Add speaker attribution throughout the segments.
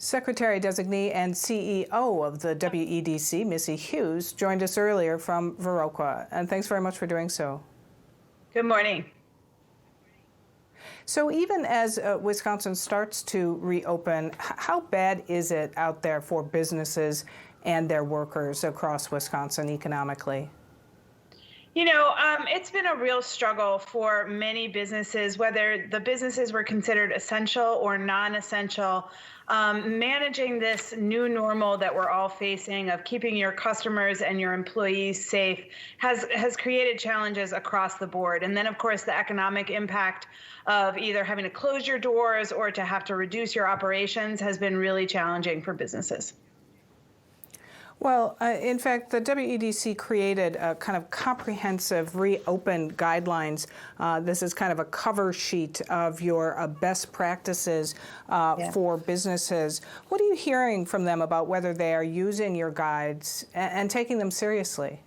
Speaker 1: Secretary-designee and CEO of the WEDC, Missy Hughes, joined us earlier from Viroqua, and thanks very much for doing so.
Speaker 2: Good morning.
Speaker 1: So even as Wisconsin starts to reopen, how bad is it out there for businesses and their workers across Wisconsin economically?
Speaker 2: You know, it's been a real struggle for many businesses, whether the businesses were considered essential or non-essential. Managing this new normal that we're all facing of keeping your customers and your employees safe has created challenges across the board. And then, of course, the economic impact of either having to close your doors or to have to reduce your operations has been really challenging for businesses.
Speaker 1: Well, in fact, the WEDC created a kind of comprehensive reopen guidelines. This is kind of a cover sheet of your best practices for businesses. What are you hearing from them about whether they are using your guides and taking them seriously?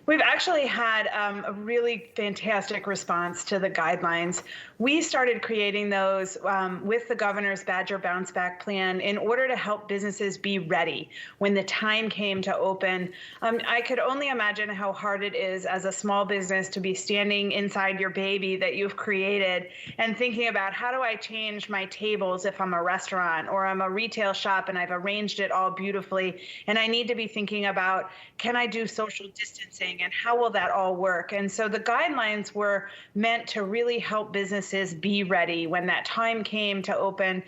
Speaker 2: We've actually had a really fantastic response to the guidelines. We started creating those with the governor's Badger Bounce Back Plan in order to help businesses be ready when the time came to open. I could only imagine how hard it is as a small business to be standing inside your baby that you've created and thinking about, how do I change my tables if I'm a restaurant or I'm a retail shop and I've arranged it all beautifully, and I need to be thinking about, can I do social distancing? And how will that all work? And so the guidelines were meant to really help businesses be ready when that time came to open.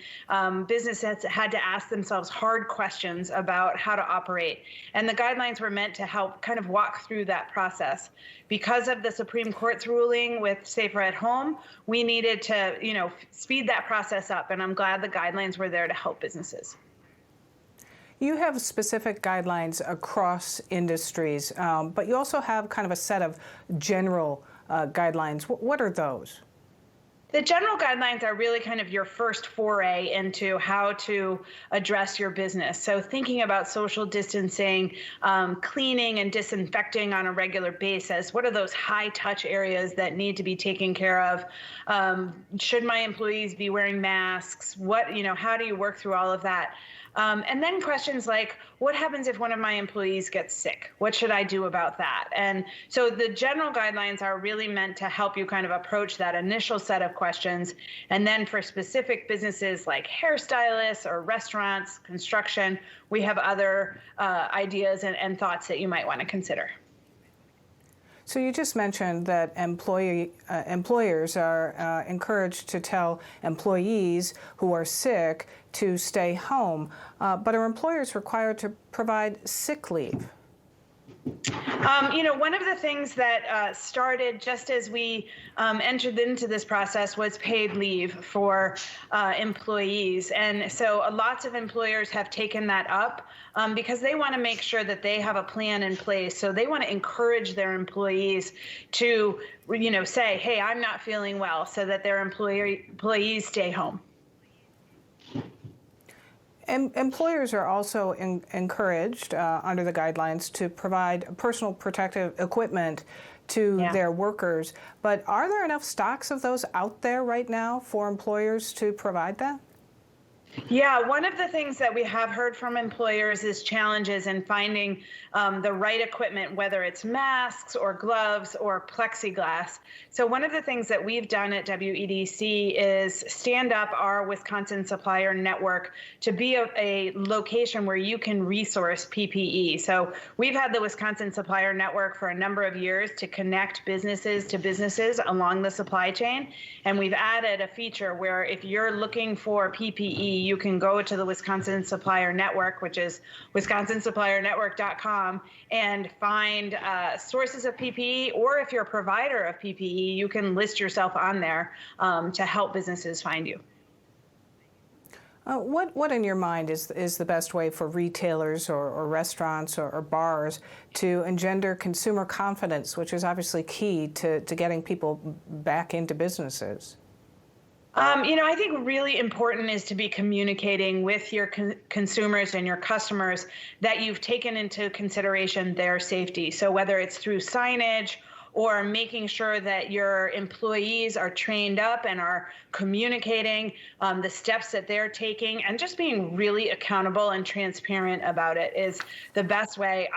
Speaker 2: Businesses had to ask themselves hard questions about how to operate. And the guidelines were meant to help kind of walk through that process. Because of the Supreme Court's ruling with Safer at Home, we needed to, speed that process up. And I'm glad the guidelines were there to help businesses.
Speaker 1: You have specific guidelines across industries, but you also have kind of a set of general guidelines. What are those?
Speaker 2: The general guidelines are really kind of your first foray into how to address your business. So thinking about social distancing, cleaning and disinfecting on a regular basis. What are those high touch areas that need to be taken care of? Should my employees be wearing masks? How do you work through all of that? And then questions like, what happens if one of my employees gets sick? What should I do about that? And so the general guidelines are really meant to help you kind of approach that initial set of questions. And then for specific businesses like hairstylists or restaurants, construction, we have other ideas and thoughts that you might want to consider.
Speaker 1: So you just mentioned that employers are encouraged to tell employees who are sick to stay home, but are employers required to provide sick leave?
Speaker 2: One of the things that started just as we entered into this process was paid leave for employees. And so lots of employers have taken that up because they want to make sure that they have a plan in place. So they want to encourage their employees to, say, hey, I'm not feeling well, so that their employees stay home.
Speaker 1: Employers are also encouraged under the guidelines to provide personal protective equipment to their workers. But are there enough stocks of those out there right now for employers to provide that?
Speaker 2: Yeah, one of the things that we have heard from employers is challenges in finding the right equipment, whether it's masks or gloves or plexiglass. So one of the things that we've done at WEDC is stand up our Wisconsin Supplier Network to be a location where you can resource PPE. So we've had the Wisconsin Supplier Network for a number of years to connect businesses to businesses along the supply chain. And we've added a feature where if you're looking for PPE, you can go to the Wisconsin Supplier Network, which is wisconsinsuppliernetwork.com, and find sources of PPE, or if you're a provider of PPE, you can list yourself on there to help businesses find you.
Speaker 1: What in your mind is the best way for retailers or restaurants or bars to engender consumer confidence, which is obviously key to getting people back into businesses?
Speaker 2: I think really important is to be communicating with your consumers and your customers that you've taken into consideration their safety. So whether it's through signage or making sure that your employees are trained up and are communicating the steps that they're taking, and just being really accountable and transparent about it is the best way.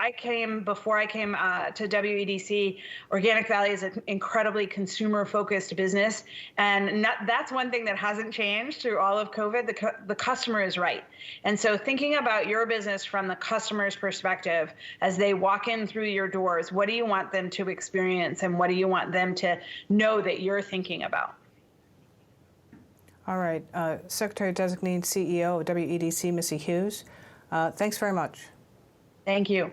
Speaker 2: Before I came to WEDC, Organic Valley is an incredibly consumer-focused business, and that's one thing that hasn't changed through all of COVID. The customer is right. And so thinking about your business from the customer's perspective as they walk in through your doors, what do you want them to experience and what do you want them to know that you're thinking about?
Speaker 1: All right. Secretary-designate CEO of WEDC, Missy Hughes, thanks very much.
Speaker 2: Thank you.